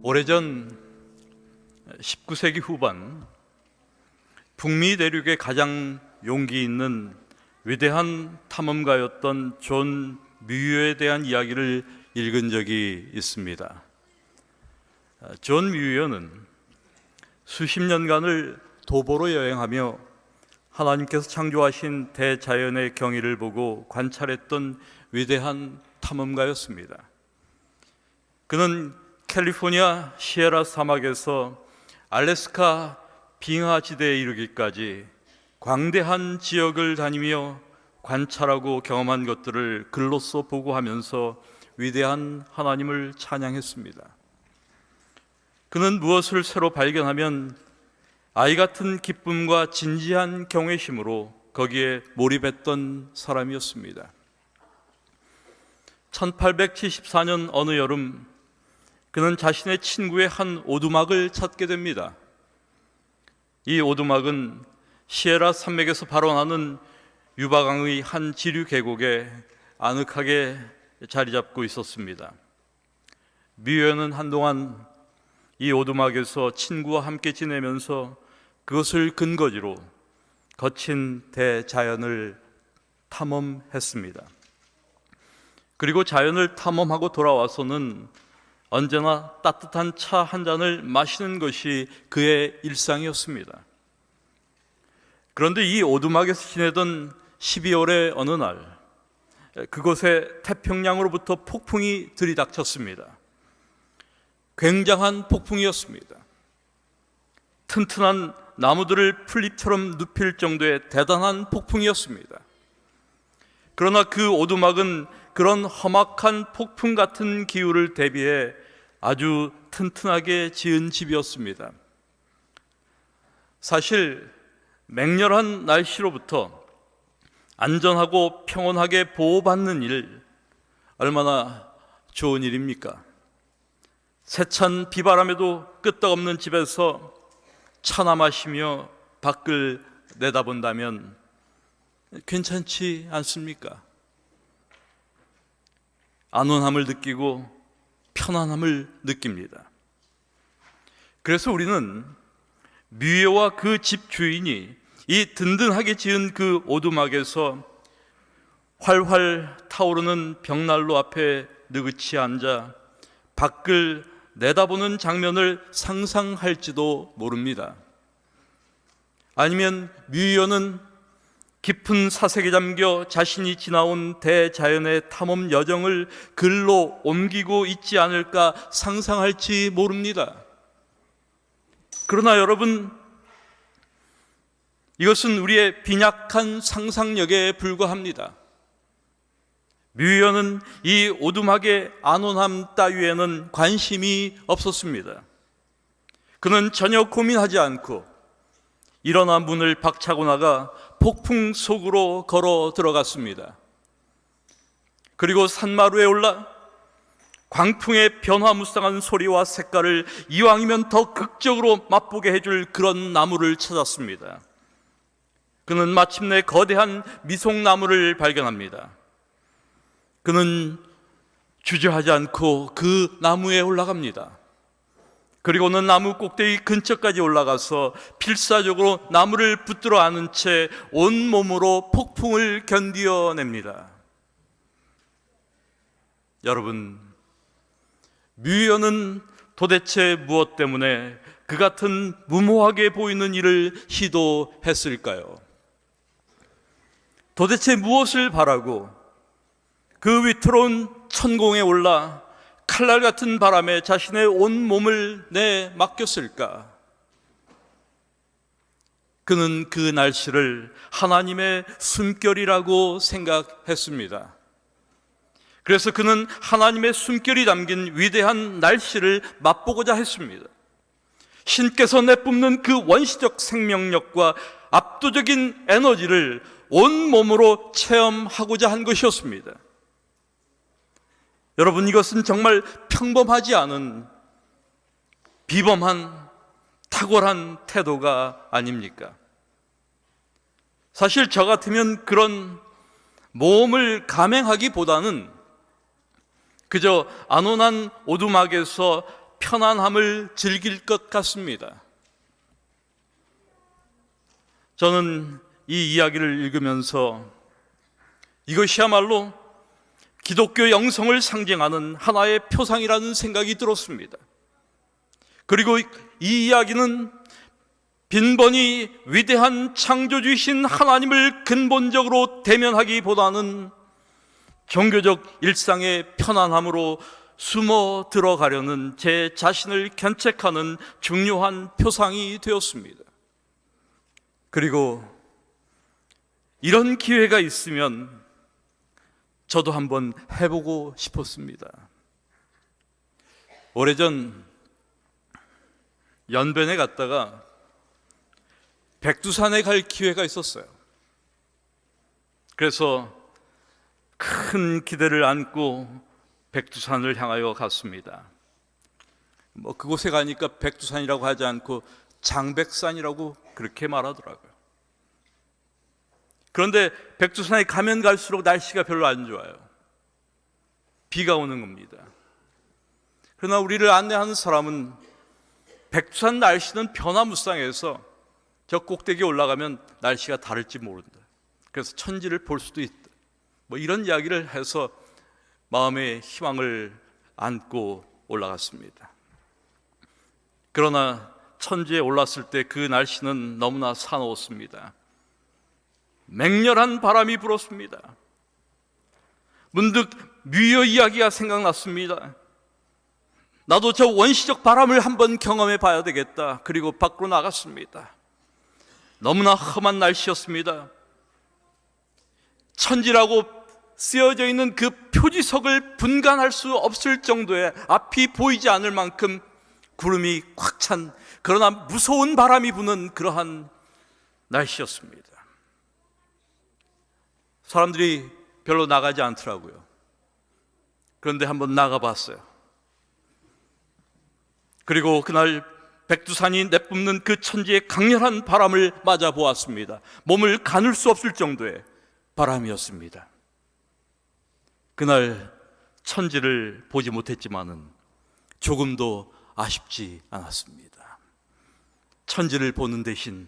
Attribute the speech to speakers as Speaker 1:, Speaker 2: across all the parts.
Speaker 1: 오래전 19세기 후반 북미 대륙의 가장 용기 있는 위대한 탐험가였던 존 뮤어에 대한 이야기를 읽은 적이 있습니다. 존 뮤어는 수십 년간을 도보로 여행하며 하나님께서 창조하신 대자연의 경이를 보고 관찰했던 위대한 탐험가였습니다. 그는 캘리포니아 시에라 사막에서 알래스카 빙하지대에 이르기까지 광대한 지역을 다니며 관찰하고 경험한 것들을 글로써 보고하면서 위대한 하나님을 찬양했습니다. 그는 무엇을 새로 발견하면 아이 같은 기쁨과 진지한 경외심으로 거기에 몰입했던 사람이었습니다. 1874년 어느 여름 그는 자신의 친구의 한 오두막을 찾게 됩니다. 이 오두막은 시에라 산맥에서 발원하는 유바강의 한 지류 계곡에 아늑하게 자리 잡고 있었습니다. 뮤어는 한동안 이 오두막에서 친구와 함께 지내면서 그것을 근거지로 거친 대자연을 탐험했습니다. 그리고 자연을 탐험하고 돌아와서는 언제나 따뜻한 차 한 잔을 마시는 것이 그의 일상이었습니다. 그런데 이 오두막에서 지내던 12월의 어느 날 그곳에 태평양으로부터 폭풍이 들이닥쳤습니다. 굉장한 폭풍이었습니다. 튼튼한 나무들을 풀잎처럼 눕힐 정도의 대단한 폭풍이었습니다. 그러나 그 오두막은 그런 험악한 폭풍 같은 기후를 대비해 아주 튼튼하게 지은 집이었습니다. 사실 맹렬한 날씨로부터 안전하고 평온하게 보호받는 일, 얼마나 좋은 일입니까? 세찬 비바람에도 끄떡없는 집에서 차나 마시며 밖을 내다본다면 괜찮지 않습니까? 안온함을 느끼고 편안함을 느낍니다. 그래서 우리는 뮤어와 그 집 주인이 이 든든하게 지은 그 오두막에서 활활 타오르는 벽난로 앞에 느긋이 앉아 밖을 내다보는 장면을 상상할지도 모릅니다. 아니면 뮤어는 깊은 사색에 잠겨 자신이 지나온 대자연의 탐험 여정을 글로 옮기고 있지 않을까 상상할지 모릅니다. 그러나 여러분, 이것은 우리의 빈약한 상상력에 불과합니다. 뮤어는 이 오두막의 안온함 따위에는 관심이 없었습니다. 그는 전혀 고민하지 않고 일어나 문을 박차고 나가 폭풍 속으로 걸어 들어갔습니다. 그리고 산마루에 올라 광풍의 변화무쌍한 소리와 색깔을 이왕이면 더 극적으로 맛보게 해줄 그런 나무를 찾았습니다. 그는 마침내 거대한 미송나무를 발견합니다. 그는 주저하지 않고 그 나무에 올라갑니다. 그리고는 나무 꼭대기 근처까지 올라가서 필사적으로 나무를 붙들어 안은 채 온몸으로 폭풍을 견디어냅니다. 여러분, 뮤어는 도대체 무엇 때문에 그 같은 무모하게 보이는 일을 시도했을까요? 도대체 무엇을 바라고 그 위태로운 천공에 올라 칼날 같은 바람에 자신의 온 몸을 내맡겼을까? 그는 그 날씨를 하나님의 숨결이라고 생각했습니다. 그래서 그는 하나님의 숨결이 담긴 위대한 날씨를 맛보고자 했습니다. 신께서 내뿜는 그 원시적 생명력과 압도적인 에너지를 온몸으로 체험하고자 한 것이었습니다. 여러분, 이것은 정말 평범하지 않은 비범한 탁월한 태도가 아닙니까? 사실 저 같으면 그런 모험을 감행하기보다는 그저 안온한 오두막에서 편안함을 즐길 것 같습니다. 저는 이 이야기를 읽으면서 이것이야말로 기독교 영성을 상징하는 하나의 표상이라는 생각이 들었습니다. 그리고 이 이야기는 빈번히 위대한 창조주이신 하나님을 근본적으로 대면하기보다는 종교적 일상의 편안함으로 숨어 들어가려는 제 자신을 견책하는 중요한 표상이 되었습니다. 그리고 이런 기회가 있으면 저도 한번 해보고 싶었습니다. 오래전 연변에 갔다가 백두산에 갈 기회가 있었어요. 그래서 큰 기대를 안고 백두산을 향하여 갔습니다. 그곳에 가니까 백두산이라고 하지 않고 장백산이라고 그렇게 말하더라고요. 그런데 백두산에 가면 갈수록 날씨가 별로 안 좋아요. 비가 오는 겁니다. 그러나 우리를 안내하는 사람은 백두산 날씨는 변화무쌍해서 저 꼭대기에 올라가면 날씨가 다를지 모른다. 그래서 천지를 볼 수도 있다. 이런 이야기를 해서 마음의 희망을 안고 올라갔습니다. 그러나 천지에 올랐을 때 그 날씨는 너무나 사나웠습니다. 맹렬한 바람이 불었습니다. 문득 뮤어 이야기가 생각났습니다. 나도 저 원시적 바람을 한번 경험해 봐야 되겠다. 그리고 밖으로 나갔습니다. 너무나 험한 날씨였습니다. 천지라고 쓰여져 있는 그 표지석을 분간할 수 없을 정도의 앞이 보이지 않을 만큼 구름이 꽉 찬, 그러나 무서운 바람이 부는 그러한 날씨였습니다. 사람들이 별로 나가지 않더라고요. 그런데 한번 나가봤어요. 그리고 그날 백두산이 내뿜는 그 천지의 강렬한 바람을 맞아 보았습니다. 몸을 가눌 수 없을 정도의 바람이었습니다. 그날 천지를 보지 못했지만은 조금도 아쉽지 않았습니다. 천지를 보는 대신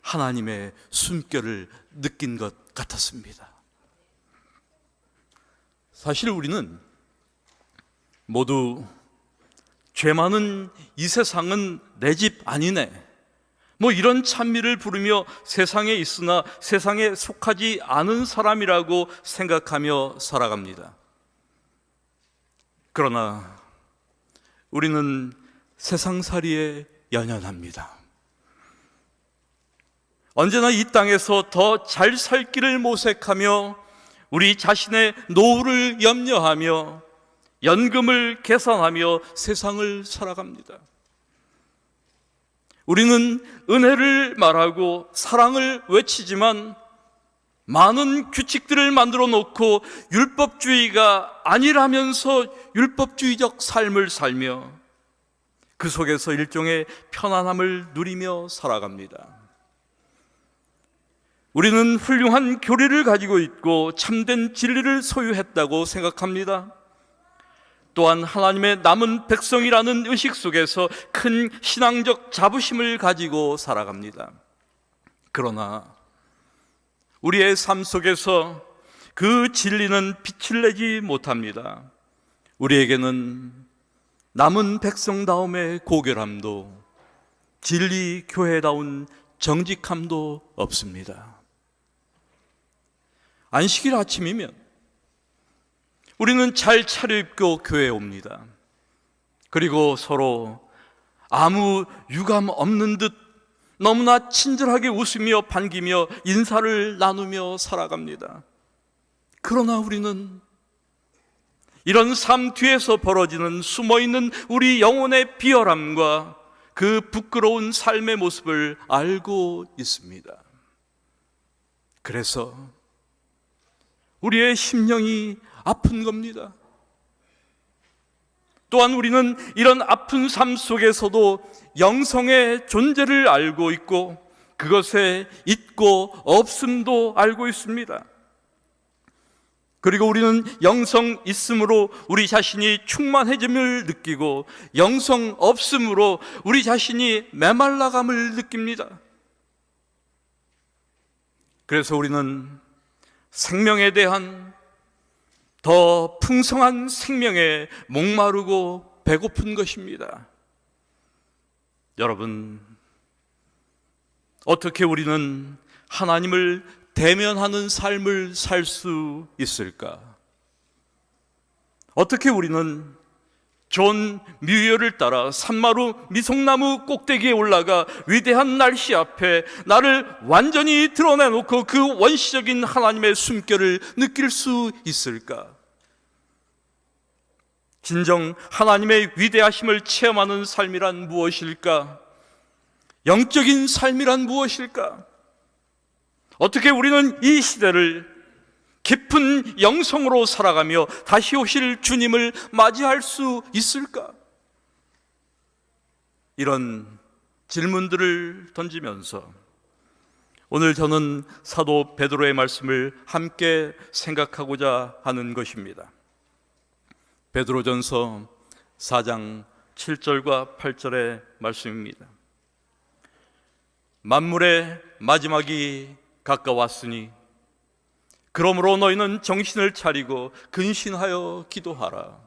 Speaker 1: 하나님의 숨결을 느낀 것 같았습니다. 사실 우리는 모두 죄 많은 이 세상은 내 집 아니네, 이런 찬미를 부르며 세상에 있으나 세상에 속하지 않은 사람이라고 생각하며 살아갑니다. 그러나 우리는 세상살이에 연연합니다. 언제나 이 땅에서 더 잘 살 길을 모색하며 우리 자신의 노후를 염려하며 연금을 계산하며 세상을 살아갑니다. 우리는 은혜를 말하고 사랑을 외치지만 많은 규칙들을 만들어 놓고 율법주의가 아니라면서 율법주의적 삶을 살며 그 속에서 일종의 편안함을 누리며 살아갑니다. 우리는 훌륭한 교리를 가지고 있고 참된 진리를 소유했다고 생각합니다. 또한 하나님의 남은 백성이라는 의식 속에서 큰 신앙적 자부심을 가지고 살아갑니다. 그러나 우리의 삶 속에서 그 진리는 빛을 내지 못합니다. 우리에게는 남은 백성다움의 고결함도 진리 교회다운 정직함도 없습니다. 안식일 아침이면 우리는 잘 차려입고 교회에 옵니다. 그리고 서로 아무 유감 없는 듯 너무나 친절하게 웃으며 반기며 인사를 나누며 살아갑니다. 그러나 우리는 이런 삶 뒤에서 벌어지는 숨어있는 우리 영혼의 비열함과 그 부끄러운 삶의 모습을 알고 있습니다. 그래서 우리의 심령이 아픈 겁니다. 또한 우리는 이런 아픈 삶 속에서도 영성의 존재를 알고 있고 그것에 있고 없음도 알고 있습니다. 그리고 우리는 영성 있음으로 우리 자신이 충만해짐을 느끼고 영성 없음으로 우리 자신이 메말라감을 느낍니다. 그래서 우리는 생명에 대한 더 풍성한 생명에 목마르고 배고픈 것입니다. 여러분, 어떻게 우리는 하나님을 대면하는 삶을 살 수 있을까? 어떻게 우리는 존 뮤어를 따라 산마루 미송나무 꼭대기에 올라가 위대한 날씨 앞에 나를 완전히 드러내놓고 그 원시적인 하나님의 숨결을 느낄 수 있을까? 진정 하나님의 위대하심을 체험하는 삶이란 무엇일까? 영적인 삶이란 무엇일까? 어떻게 우리는 이 시대를 깊은 영성으로 살아가며 다시 오실 주님을 맞이할 수 있을까? 이런 질문들을 던지면서 오늘 저는 사도 베드로의 말씀을 함께 생각하고자 하는 것입니다. 베드로전서 4장 7절과 8절의 말씀입니다. 만물의 마지막이 가까웠으니 그러므로 너희는 정신을 차리고 근신하여 기도하라.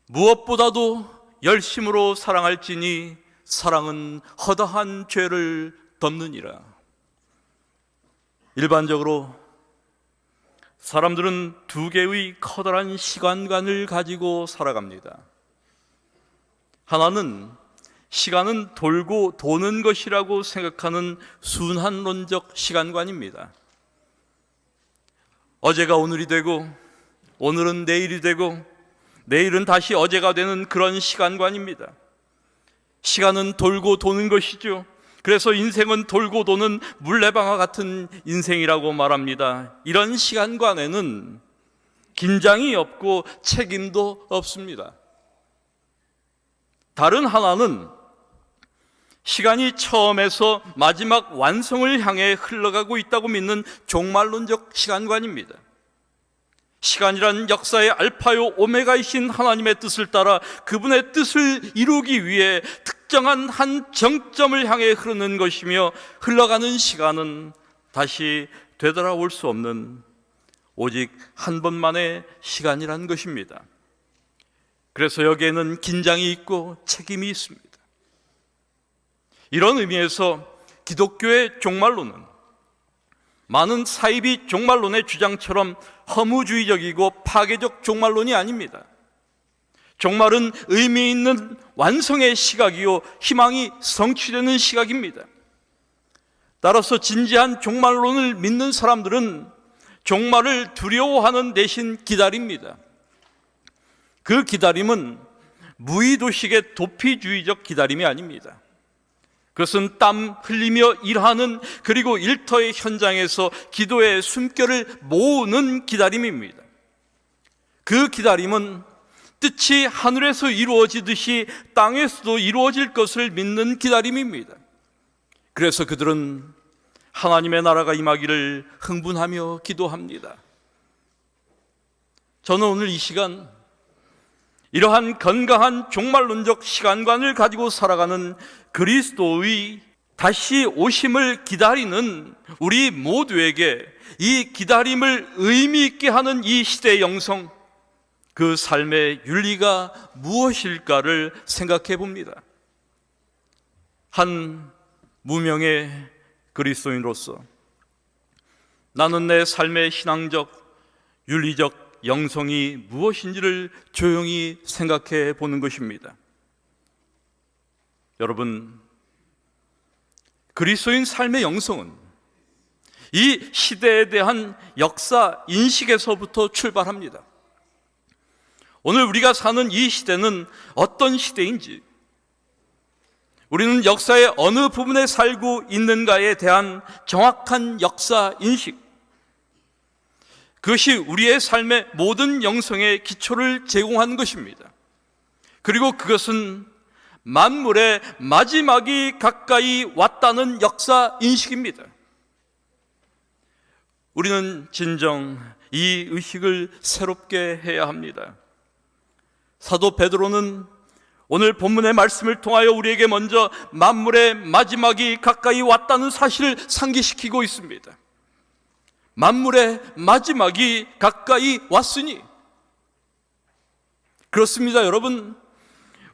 Speaker 1: 무엇보다도 열심으로 사랑할지니 사랑은 허다한 죄를 덮느니라. 일반적으로 사람들은 두 개의 커다란 시간관을 가지고 살아갑니다. 하나는 시간은 돌고 도는 것이라고 생각하는 순환론적 시간관입니다. 어제가 오늘이 되고 오늘은 내일이 되고 내일은 다시 어제가 되는 그런 시간관입니다. 시간은 돌고 도는 것이죠. 그래서 인생은 돌고 도는 물레방아 같은 인생이라고 말합니다. 이런 시간관에는 긴장이 없고 책임도 없습니다. 다른 하나는 시간이 처음에서 마지막 완성을 향해 흘러가고 있다고 믿는 종말론적 시간관입니다. 시간이란 역사의 알파요 오메가이신 하나님의 뜻을 따라 그분의 뜻을 이루기 위해 특정한 한 정점을 향해 흐르는 것이며, 흘러가는 시간은 다시 되돌아올 수 없는 오직 한 번만의 시간이란 것입니다. 그래서 여기에는 긴장이 있고 책임이 있습니다. 이런 의미에서 기독교의 종말론은 많은 사이비 종말론의 주장처럼 허무주의적이고 파괴적 종말론이 아닙니다. 종말은 의미 있는 완성의 시각이요 희망이 성취되는 시각입니다. 따라서 진지한 종말론을 믿는 사람들은 종말을 두려워하는 대신 기다립니다. 그 기다림은 무의도식의 도피주의적 기다림이 아닙니다. 그것은 땀 흘리며 일하는, 그리고 일터의 현장에서 기도의 숨결을 모으는 기다림입니다. 그 기다림은 뜻이 하늘에서 이루어지듯이 땅에서도 이루어질 것을 믿는 기다림입니다. 그래서 그들은 하나님의 나라가 임하기를 흥분하며 기도합니다. 저는 오늘 이 시간 이러한 건강한 종말론적 시간관을 가지고 살아가는 그리스도의 다시 오심을 기다리는 우리 모두에게 이 기다림을 의미 있게 하는 이 시대의 영성, 그 삶의 윤리가 무엇일까를 생각해 봅니다. 한 무명의 그리스도인으로서 나는 내 삶의 신앙적, 윤리적 영성이 무엇인지를 조용히 생각해 보는 것입니다. 여러분, 그리스도인 삶의 영성은 이 시대에 대한 역사 인식에서부터 출발합니다. 오늘 우리가 사는 이 시대는 어떤 시대인지, 우리는 역사의 어느 부분에 살고 있는가에 대한 정확한 역사 인식, 그것이 우리의 삶의 모든 영성의 기초를 제공하는 것입니다. 그리고 그것은 만물의 마지막이 가까이 왔다는 역사 인식입니다. 우리는 진정 이 의식을 새롭게 해야 합니다. 사도 베드로는 오늘 본문의 말씀을 통하여 우리에게 먼저 만물의 마지막이 가까이 왔다는 사실을 상기시키고 있습니다. 만물의 마지막이 가까이 왔으니, 그렇습니다, 여러분.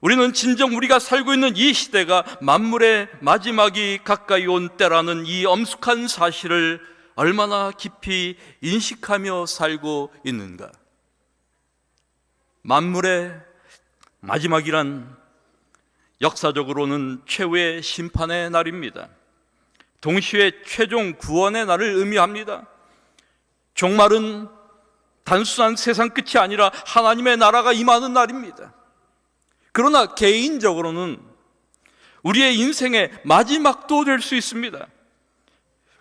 Speaker 1: 우리는 진정 우리가 살고 있는 이 시대가 만물의 마지막이 가까이 온 때라는 이 엄숙한 사실을 얼마나 깊이 인식하며 살고 있는가. 만물의 마지막이란 역사적으로는 최후의 심판의 날입니다. 동시에 최종 구원의 날을 의미합니다. 종말은 단순한 세상 끝이 아니라 하나님의 나라가 임하는 날입니다. 그러나 개인적으로는 우리의 인생의 마지막도 될 수 있습니다.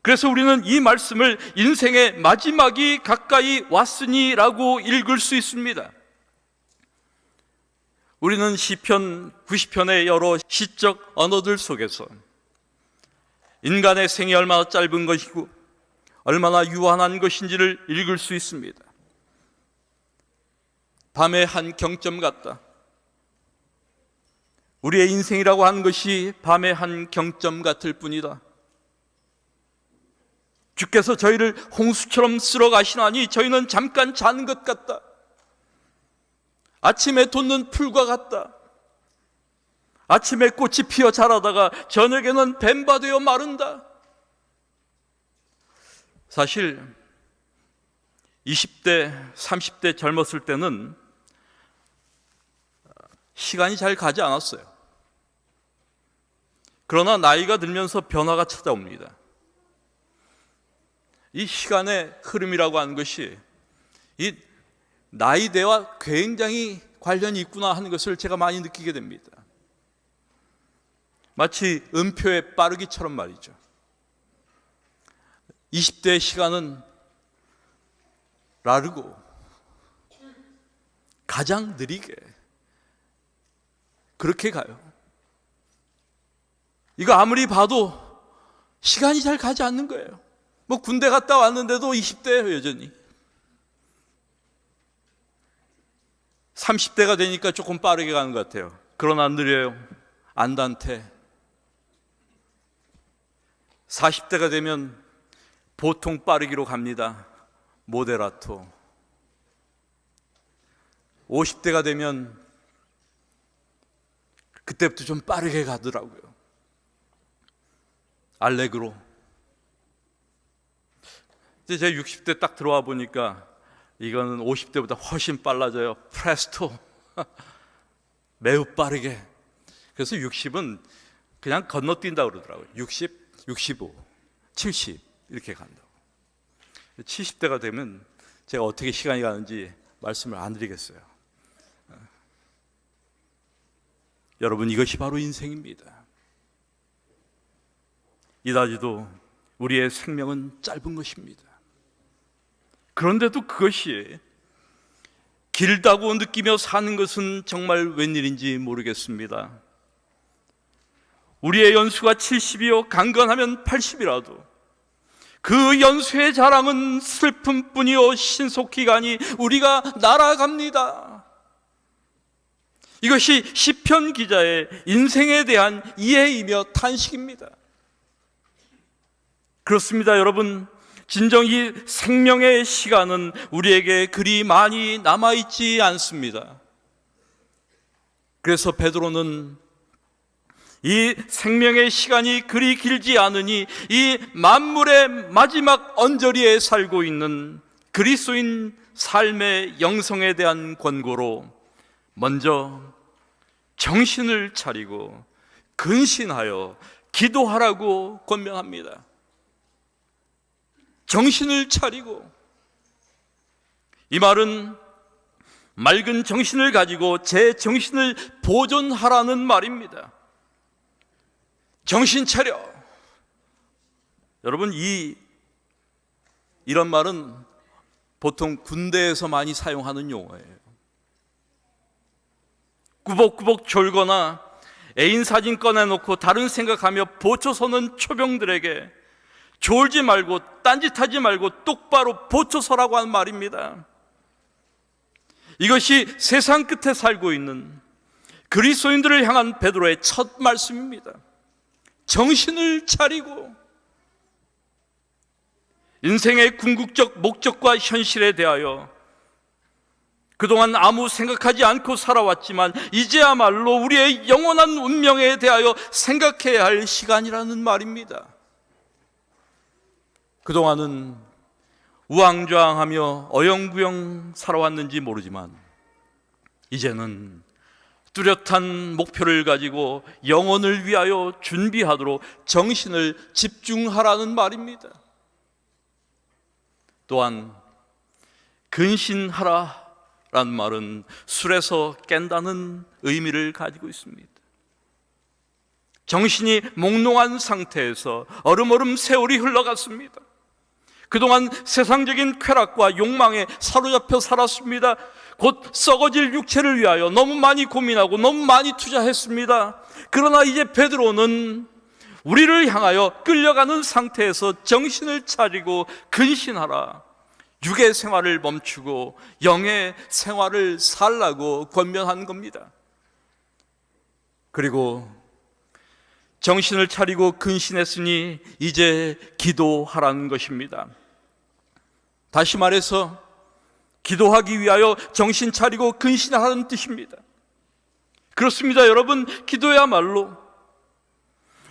Speaker 1: 그래서 우리는 이 말씀을 인생의 마지막이 가까이 왔으니라고 읽을 수 있습니다. 우리는 시편 90편의 여러 시적 언어들 속에서 인간의 생이 얼마나 짧은 것이고 얼마나 유한한 것인지를 읽을 수 있습니다. 밤의 한 경점 같다. 우리의 인생이라고 하는 것이 밤의 한 경점 같을 뿐이다. 주께서 저희를 홍수처럼 쓸어 가시나니 저희는 잠깐 자는 것 같다. 아침에 돋는 풀과 같다. 아침에 꽃이 피어 자라다가 저녁에는 뱀바 되어 마른다. 사실 20대, 30대 젊었을 때는 시간이 잘 가지 않았어요. 그러나 나이가 들면서 변화가 찾아옵니다. 이 시간의 흐름이라고 하는 것이 이 나이대와 굉장히 관련이 있구나 하는 것을 제가 많이 느끼게 됩니다. 마치 음표의 빠르기처럼 말이죠. 20대의 시간은 라르고 가장 느리게 그렇게 가요. 이거 아무리 봐도 시간이 잘 가지 않는 거예요. 뭐 군대 갔다 왔는데도 20대예요, 여전히. 30대가 되니까 조금 빠르게 가는 것 같아요. 그러나 느려요. 안단테. 40대가 되면 보통 빠르기로 갑니다. 모데라토. 50대가 되면 그때부터 좀 빠르게 가더라고요. 알레그로. 이제 제가 60대 딱 들어와 보니까 이거는 50대보다 훨씬 빨라져요. 프레스토. 매우 빠르게. 그래서 60은 그냥 건너뛴다고 그러더라고요. 60, 65, 70 이렇게 간다고. 70대가 되면 제가 어떻게 시간이 가는지 말씀을 안 드리겠어요. 여러분, 이것이 바로 인생입니다. 이다지도 우리의 생명은 짧은 것입니다. 그런데도 그것이 길다고 느끼며 사는 것은 정말 웬일인지 모르겠습니다. 우리의 연수가 70이요 강건하면 80이라도 그 연수의 자랑은 슬픔뿐이요 신속히 가니 우리가 날아갑니다. 이것이 시편 기자의 인생에 대한 이해이며 탄식입니다. 그렇습니다, 여러분. 진정 이 생명의 시간은 우리에게 그리 많이 남아있지 않습니다. 그래서 베드로는 이 생명의 시간이 그리 길지 않으니 이 만물의 마지막 언저리에 살고 있는 그리스도인 삶의 영성에 대한 권고로 먼저 정신을 차리고 근신하여 기도하라고 권면합니다. 정신을 차리고, 이 말은 맑은 정신을 가지고 제 정신을 보존하라는 말입니다. 정신 차려. 여러분, 이런 말은 보통 군대에서 많이 사용하는 용어예요. 꾸벅꾸벅 졸거나 애인 사진 꺼내놓고 다른 생각하며 보초서는 초병들에게 졸지 말고 딴짓하지 말고 똑바로 보초서라고 하는 말입니다. 이것이 세상 끝에 살고 있는 그리스도인들을 향한 베드로의 첫 말씀입니다. 정신을 차리고 인생의 궁극적 목적과 현실에 대하여 그동안 아무 생각하지 않고 살아왔지만 이제야말로 우리의 영원한 운명에 대하여 생각해야 할 시간이라는 말입니다. 그동안은 우왕좌왕하며 어영부영 살아왔는지 모르지만 이제는 뚜렷한 목표를 가지고 영혼을 위하여 준비하도록 정신을 집중하라는 말입니다. 또한 근신하라라는 말은 술에서 깬다는 의미를 가지고 있습니다. 정신이 몽롱한 상태에서 얼음얼음 세월이 흘러갔습니다. 그동안 세상적인 쾌락과 욕망에 사로잡혀 살았습니다. 곧 썩어질 육체를 위하여 너무 많이 고민하고 너무 많이 투자했습니다. 그러나 이제 베드로는 우리를 향하여 끌려가는 상태에서 정신을 차리고 근신하라, 육의 생활을 멈추고 영의 생활을 살라고 권면한 겁니다. 그리고 정신을 차리고 근신했으니 이제 기도하라는 것입니다. 다시 말해서 기도하기 위하여 정신 차리고 근신하라는 뜻입니다. 그렇습니다. 여러분, 기도야말로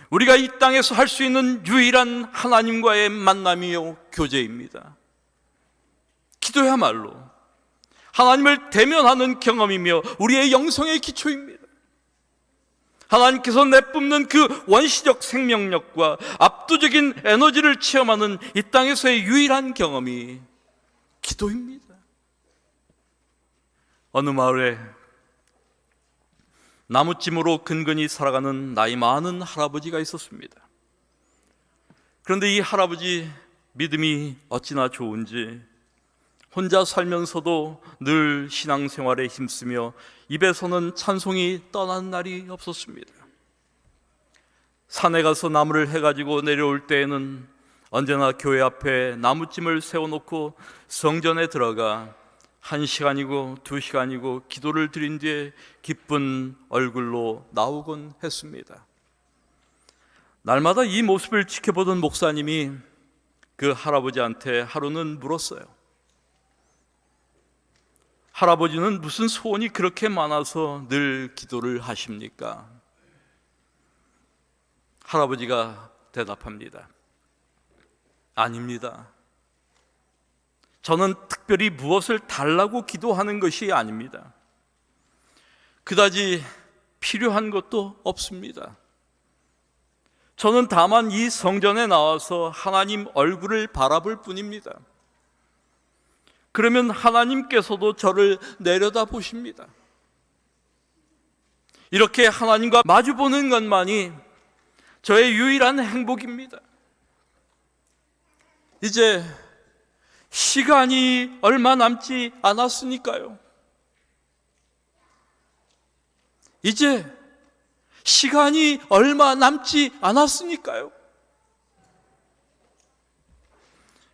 Speaker 1: 우리가 이 땅에서 할 수 있는 유일한 하나님과의 만남이요 교제입니다. 기도야말로 하나님을 대면하는 경험이며 우리의 영성의 기초입니다. 하나님께서 내뿜는 그 원시적 생명력과 압도적인 에너지를 체험하는 이 땅에서의 유일한 경험이 기도입니다. 어느 마을에 나무찜으로 근근히 살아가는 나이 많은 할아버지가 있었습니다. 그런데 이 할아버지 믿음이 어찌나 좋은지 혼자 살면서도 늘 신앙생활에 힘쓰며 입에서는 찬송이 떠난 날이 없었습니다. 산에 가서 나무를 해가지고 내려올 때에는 언제나 교회 앞에 나무찜을 세워놓고 성전에 들어가 1시간이고 2시간이고 기도를 드린 뒤에 기쁜 얼굴로 나오곤 했습니다. 날마다 이 모습을 지켜보던 목사님이 그 할아버지한테 하루는 물었어요. 할아버지는 무슨 소원이 그렇게 많아서 늘 기도를 하십니까? 할아버지가 대답합니다. 아닙니다. 저는 특별히 무엇을 달라고 기도하는 것이 아닙니다. 그다지 필요한 것도 없습니다. 저는 다만 이 성전에 나와서 하나님 얼굴을 바라볼 뿐입니다. 그러면 하나님께서도 저를 내려다보십니다. 이렇게 하나님과 마주보는 것만이 저의 유일한 행복입니다. 이제 시간이 얼마 남지 않았으니까요. 이제 시간이 얼마 남지 않았으니까요.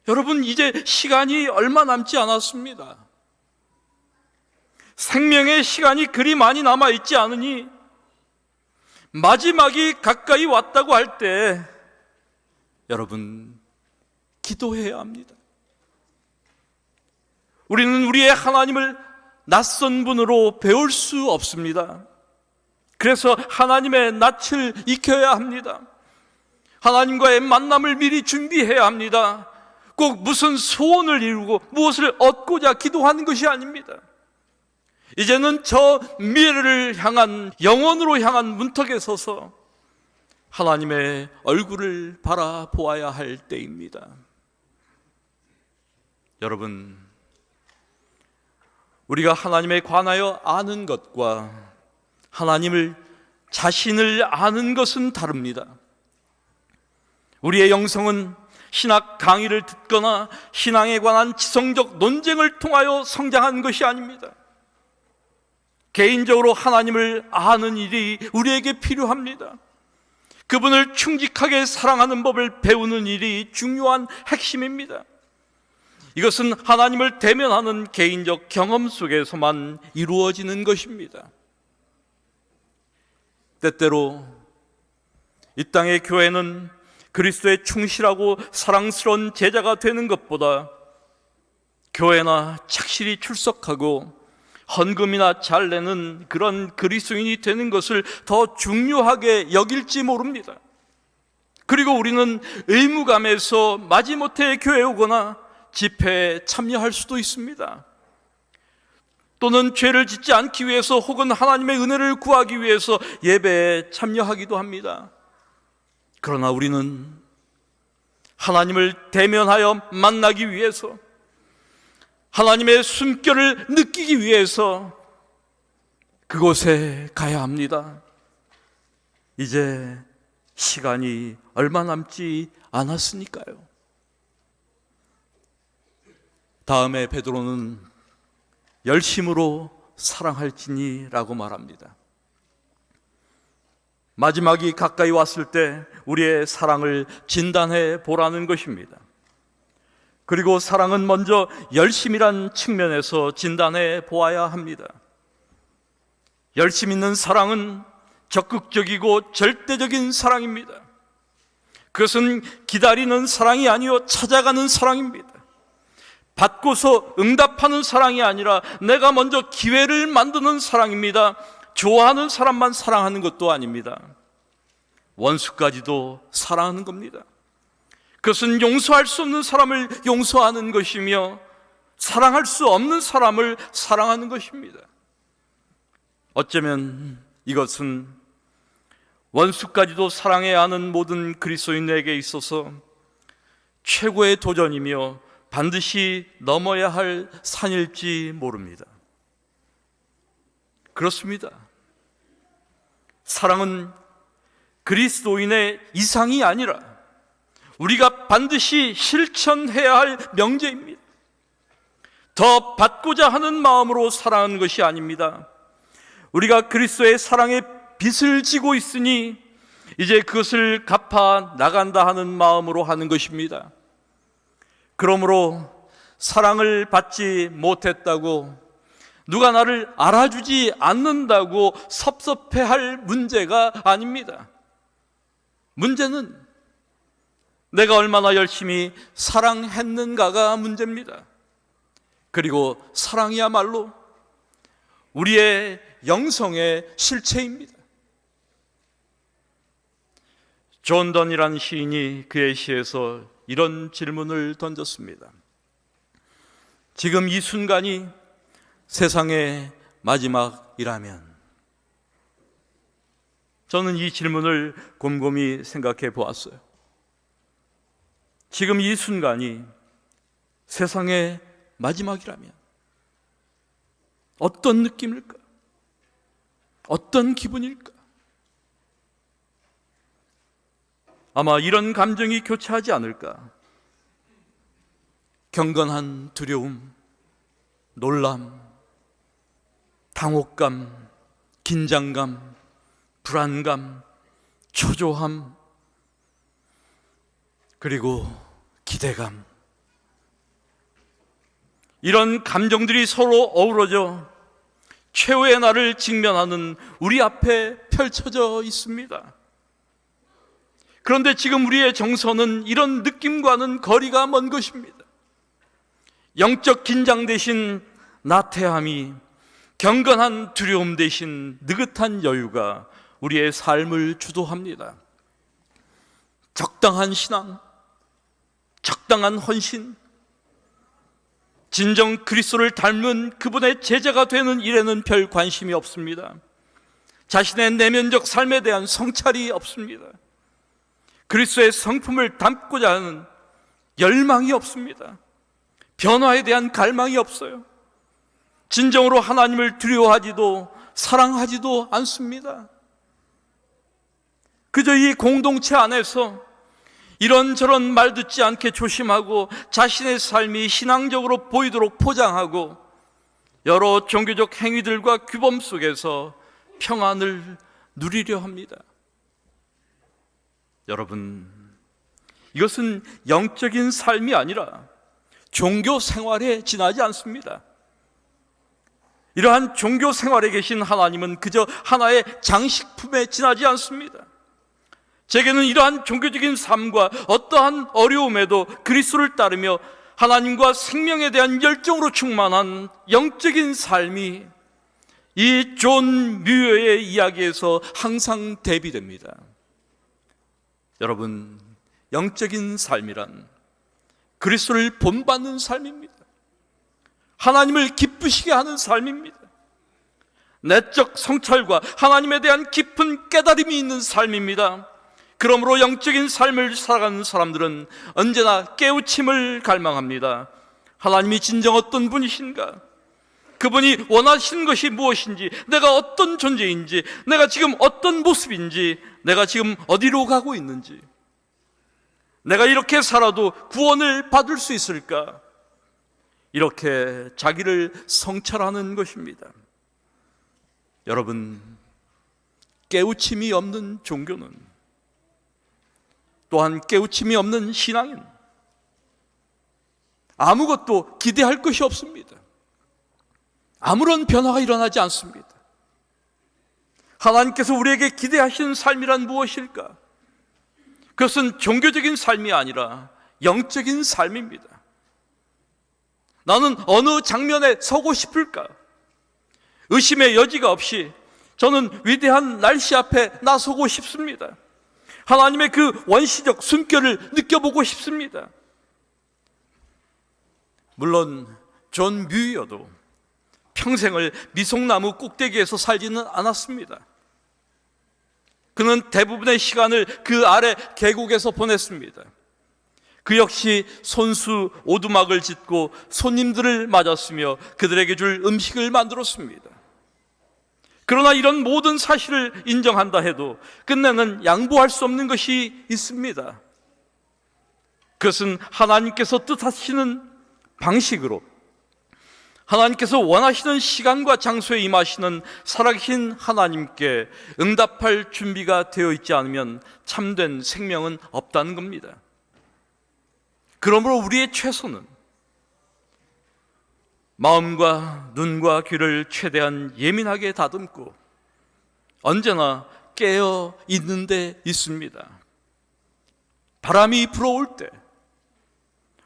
Speaker 1: 여러분, 이제 시간이 얼마 남지 않았습니다. 생명의 시간이 그리 많이 남아있지 않으니 마지막이 가까이 왔다고 할 때 여러분, 기도해야 합니다. 우리는 우리의 하나님을 낯선 분으로 배울 수 없습니다. 그래서 하나님의 낯을 익혀야 합니다. 하나님과의 만남을 미리 준비해야 합니다. 꼭 무슨 소원을 이루고 무엇을 얻고자 기도하는 것이 아닙니다. 이제는 저 미래를 향한, 영원으로 향한 문턱에 서서 하나님의 얼굴을 바라보아야 할 때입니다. 여러분, 우리가 하나님에 관하여 아는 것과 하나님을 자신을 아는 것은 다릅니다. 우리의 영성은 신학 강의를 듣거나 신앙에 관한 지성적 논쟁을 통하여 성장한 것이 아닙니다. 개인적으로 하나님을 아는 일이 우리에게 필요합니다. 그분을 충직하게 사랑하는 법을 배우는 일이 중요한 핵심입니다. 이것은 하나님을 대면하는 개인적 경험 속에서만 이루어지는 것입니다. 때때로 이 땅의 교회는 그리스도의 충실하고 사랑스러운 제자가 되는 것보다 교회나 착실히 출석하고 헌금이나 잘 내는 그런 그리스도인이 되는 것을 더 중요하게 여길지 모릅니다. 그리고 우리는 의무감에서 마지못해 교회에 오거나 집회에 참여할 수도 있습니다. 또는 죄를 짓지 않기 위해서 혹은 하나님의 은혜를 구하기 위해서 예배에 참여하기도 합니다. 그러나 우리는 하나님을 대면하여 만나기 위해서, 하나님의 숨결을 느끼기 위해서 그곳에 가야 합니다. 이제 시간이 얼마 남지 않았으니까요. 다음에 베드로는 열심으로 사랑할지니라고 말합니다. 마지막이 가까이 왔을 때 우리의 사랑을 진단해 보라는 것입니다. 그리고 사랑은 먼저 열심이란 측면에서 진단해 보아야 합니다. 열심 있는 사랑은 적극적이고 절대적인 사랑입니다. 그것은 기다리는 사랑이 아니요 찾아가는 사랑입니다. 받고서 응답하는 사랑이 아니라 내가 먼저 기회를 만드는 사랑입니다. 좋아하는 사람만 사랑하는 것도 아닙니다. 원수까지도 사랑하는 겁니다. 그것은 용서할 수 없는 사람을 용서하는 것이며 사랑할 수 없는 사람을 사랑하는 것입니다. 어쩌면 이것은 원수까지도 사랑해야 하는 모든 그리스도인에게 있어서 최고의 도전이며 반드시 넘어야 할 산일지 모릅니다. 그렇습니다. 사랑은 그리스도인의 이상이 아니라 우리가 반드시 실천해야 할 명제입니다. 더 받고자 하는 마음으로 사랑하는 것이 아닙니다. 우리가 그리스도의 사랑의 빚을 지고 있으니 이제 그것을 갚아 나간다 하는 마음으로 하는 것입니다. 그러므로 사랑을 받지 못했다고, 누가 나를 알아주지 않는다고 섭섭해할 문제가 아닙니다. 문제는 내가 얼마나 열심히 사랑했는가가 문제입니다. 그리고 사랑이야말로 우리의 영성의 실체입니다. 존 던이라는 시인이 그의 시에서 이런 질문을 던졌습니다. 지금 이 순간이 세상의 마지막이라면? 저는 이 질문을 곰곰이 생각해 보았어요. 지금 이 순간이 세상의 마지막이라면 어떤 느낌일까? 어떤 기분일까? 아마 이런 감정이 교차하지 않을까? 경건한 두려움, 놀람, 당혹감, 긴장감, 불안감, 초조함, 그리고 기대감. 이런 감정들이 서로 어우러져 최후의 날을 직면하는 우리 앞에 펼쳐져 있습니다. 그런데 지금 우리의 정서는 이런 느낌과는 거리가 먼 것입니다. 영적 긴장 대신 나태함이, 경건한 두려움 대신 느긋한 여유가 우리의 삶을 주도합니다. 적당한 신앙, 적당한 헌신, 진정 그리스도를 닮은 그분의 제자가 되는 일에는 별 관심이 없습니다. 자신의 내면적 삶에 대한 성찰이 없습니다. 그리스도의 성품을 담고자 하는 열망이 없습니다. 변화에 대한 갈망이 없어요. 진정으로 하나님을 두려워하지도 사랑하지도 않습니다. 그저 이 공동체 안에서 이런저런 말 듣지 않게 조심하고 자신의 삶이 신앙적으로 보이도록 포장하고 여러 종교적 행위들과 규범 속에서 평안을 누리려 합니다. 여러분, 이것은 영적인 삶이 아니라 종교 생활에 지나지 않습니다. 이러한 종교 생활에 계신 하나님은 그저 하나의 장식품에 지나지 않습니다. 제게는 이러한 종교적인 삶과 어떠한 어려움에도 그리스도를 따르며 하나님과 생명에 대한 열정으로 충만한 영적인 삶이 이 존 뮤어의 이야기에서 항상 대비됩니다. 여러분, 영적인 삶이란 그리스도를 본받는 삶입니다. 하나님을 기쁘시게 하는 삶입니다. 내적 성찰과 하나님에 대한 깊은 깨달음이 있는 삶입니다. 그러므로 영적인 삶을 살아가는 사람들은 언제나 깨우침을 갈망합니다. 하나님이 진정 어떤 분이신가? 그분이 원하시는 것이 무엇인지, 내가 어떤 존재인지, 내가 지금 어떤 모습인지, 내가 지금 어디로 가고 있는지, 내가 이렇게 살아도 구원을 받을 수 있을까? 이렇게 자기를 성찰하는 것입니다. 여러분, 깨우침이 없는 종교는, 또한 깨우침이 없는 신앙인, 아무것도 기대할 것이 없습니다. 아무런 변화가 일어나지 않습니다. 하나님께서 우리에게 기대하시는 삶이란 무엇일까? 그것은 종교적인 삶이 아니라 영적인 삶입니다. 나는 어느 장면에 서고 싶을까? 의심의 여지가 없이 저는 위대한 날씨 앞에 나서고 싶습니다. 하나님의 그 원시적 숨결을 느껴보고 싶습니다. 물론 존 뮤어도 평생을 미송나무 꼭대기에서 살지는 않았습니다. 그는 대부분의 시간을 그 아래 계곡에서 보냈습니다. 그 역시 손수 오두막을 짓고 손님들을 맞았으며 그들에게 줄 음식을 만들었습니다. 그러나 이런 모든 사실을 인정한다 해도 끝내는 양보할 수 없는 것이 있습니다. 그것은 하나님께서 뜻하시는 방식으로, 하나님께서 원하시는 시간과 장소에 임하시는 살아계신 하나님께 응답할 준비가 되어 있지 않으면 참된 생명은 없다는 겁니다. 그러므로 우리의 최소는 마음과 눈과 귀를 최대한 예민하게 다듬고 언제나 깨어 있는 데 있습니다. 바람이 불어올 때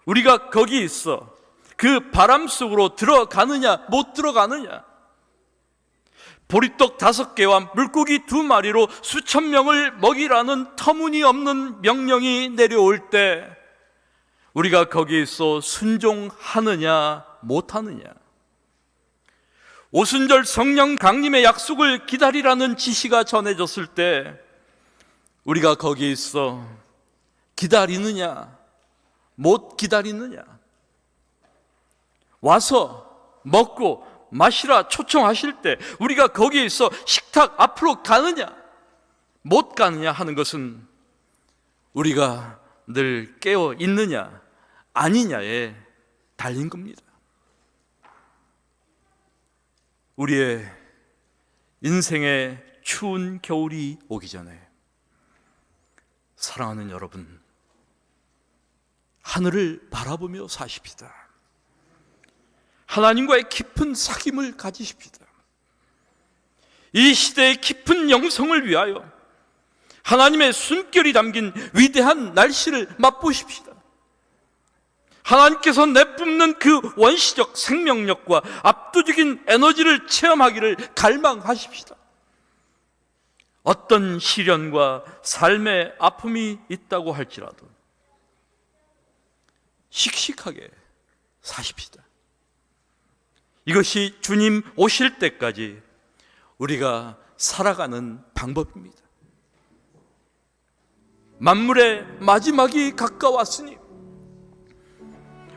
Speaker 1: 우리가 거기 있어 그 바람 속으로 들어가느냐 못 들어가느냐, 보리떡 5개와 물고기 2마리로 수천 명을 먹이라는 터무니없는 명령이 내려올 때 우리가 거기에 있어 순종하느냐 못하느냐, 오순절 성령 강림의 약속을 기다리라는 지시가 전해졌을 때 우리가 거기에 있어 기다리느냐 못 기다리느냐, 와서 먹고 마시라 초청하실 때 우리가 거기에 있어 식탁 앞으로 가느냐 못 가느냐 하는 것은 우리가 늘 깨어 있느냐 아니냐에 달린 겁니다. 우리의 인생의 추운 겨울이 오기 전에 사랑하는 여러분, 하늘을 바라보며 사십시다. 하나님과의 깊은 사귐을 가지십시다. 이 시대의 깊은 영성을 위하여 하나님의 숨결이 담긴 위대한 날씨를 맛보십시다. 하나님께서 내뿜는 그 원시적 생명력과 압도적인 에너지를 체험하기를 갈망하십시다. 어떤 시련과 삶의 아픔이 있다고 할지라도 씩씩하게 사십시다. 이것이 주님 오실 때까지 우리가 살아가는 방법입니다. 만물의 마지막이 가까웠으니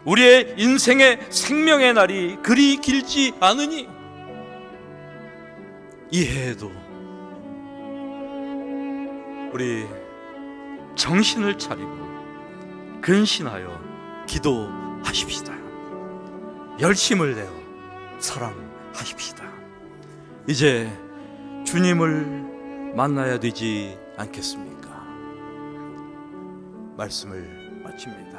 Speaker 1: 우리의 인생의 생명의 날이 그리 길지 않으니 이해해도 우리 정신을 차리고 근신하여 기도하십시다. 열심을 내어 사랑하십시다. 이제 주님을 만나야 되지 않겠습니까? 말씀을 마칩니다.